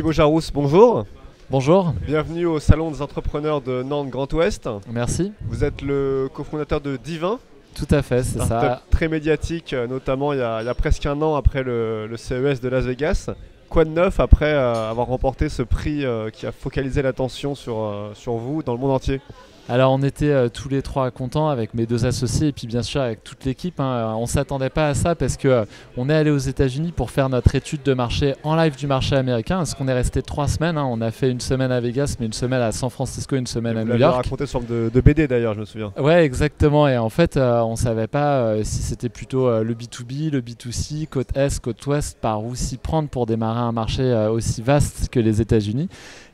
Thibaut Jarousse, bonjour. Bonjour. Bienvenue au Salon des entrepreneurs de Nantes Grand Ouest. Merci. Vous êtes le cofondateur de Divin. Tout à fait, c'est ça. Très médiatique, notamment il y a presque un an après le CES de Las Vegas. Quoi de neuf après avoir remporté ce prix qui a focalisé l'attention sur vous dans le monde entier? Alors on était tous les trois contents avec mes deux associés et puis bien sûr avec toute l'équipe. On ne s'attendait pas à ça parce qu'on est allé aux États-Unis pour faire notre étude de marché en live du marché américain. Parce qu'on est resté 3 semaines. On a fait une semaine à Vegas, mais une semaine à San Francisco, une semaine à New York. Vous l'avez raconté sous forme de BD d'ailleurs, je me souviens. Ouais, exactement. Et en fait, on ne savait pas si c'était plutôt le B2B, le B2C, côte Est, côte Ouest, par où s'y prendre pour démarrer un marché aussi vaste que les États-Unis.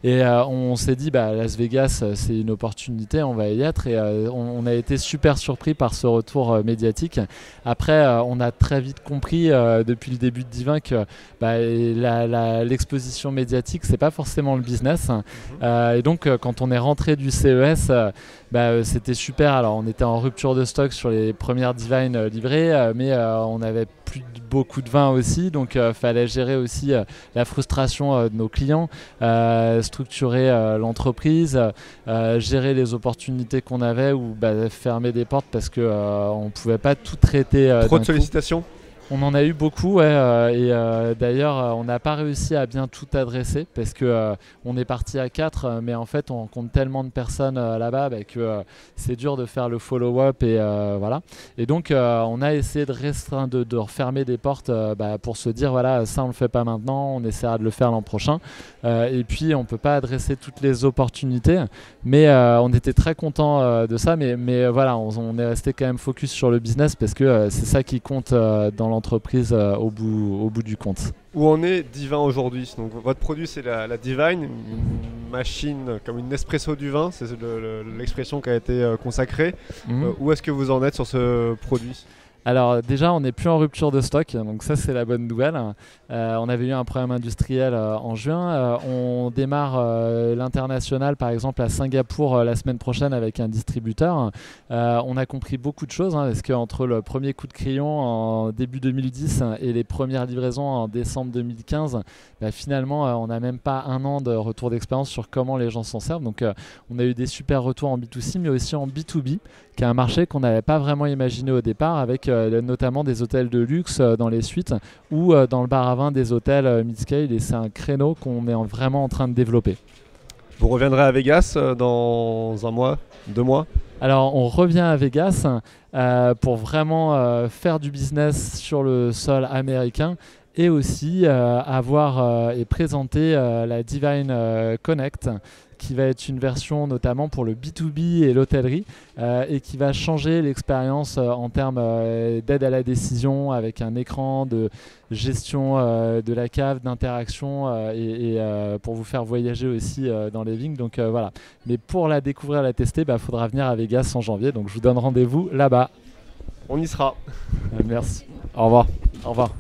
Et on s'est dit, Las Vegas, c'est une opportunité, on va y être. Et on a été super surpris par ce retour médiatique. Après, on a très vite compris depuis le début de Divin que l'exposition médiatique, c'est pas forcément le business. Et donc, quand on est rentré du CES, c'était super. Alors, on était en rupture de stock sur les premières Divine livrées, mais on avait plus beaucoup de vin aussi. Donc, fallait gérer aussi la frustration de nos clients. Structurer l'entreprise, gérer les opportunités qu'on avait ou fermer des portes parce qu'on ne pouvait pas tout traiter. Trop de sollicitations? On en a eu beaucoup, et d'ailleurs on n'a pas réussi à bien tout adresser parce qu'on est parti à 4, mais en fait on rencontre tellement de personnes là-bas que c'est dur de faire le follow-up et voilà. Et donc on a essayé de restreindre, de refermer des portes pour se dire voilà, ça on le fait pas maintenant, on essaiera de le faire l'an prochain. Et puis on peut pas adresser toutes les opportunités, mais on était très content de ça, mais voilà, on est resté quand même focus sur le business parce que c'est ça qui compte dans l'entreprise au bout du compte. Où en est Divin aujourd'hui? Donc votre produit c'est la Divine, une machine comme une Nespresso du vin, c'est l'expression qui a été consacrée. Où est-ce que vous en êtes sur ce produit? Alors déjà, on n'est plus en rupture de stock, donc ça c'est la bonne nouvelle. On avait eu un problème industriel en juin. On démarre l'international par exemple à Singapour la semaine prochaine avec un distributeur. On a compris beaucoup de choses parce qu'entre le premier coup de crayon en début 2010 et les premières livraisons en décembre 2015, finalement on n'a même pas un an de retour d'expérience sur comment les gens s'en servent. Donc on a eu des super retours en B2C mais aussi en B2B, qui est un marché qu'on n'avait pas vraiment imaginé au départ, avec notamment des hôtels de luxe dans les suites ou dans le bar à vin des hôtels mid-scale, et c'est un créneau qu'on est vraiment en train de développer. Vous reviendrez à Vegas dans 1 mois, 2 mois? Alors on revient à Vegas pour vraiment faire du business sur le sol américain et aussi avoir et présenter la Divine Connect, qui va être une version notamment pour le B2B et l'hôtellerie et qui va changer l'expérience en termes d'aide à la décision, avec un écran de gestion de la cave, d'interaction et pour vous faire voyager aussi dans les vignes. Donc voilà. Mais pour la découvrir, la tester, faudra venir à Vegas en janvier. Donc je vous donne rendez-vous là-bas. On y sera. Merci. Au revoir. Au revoir.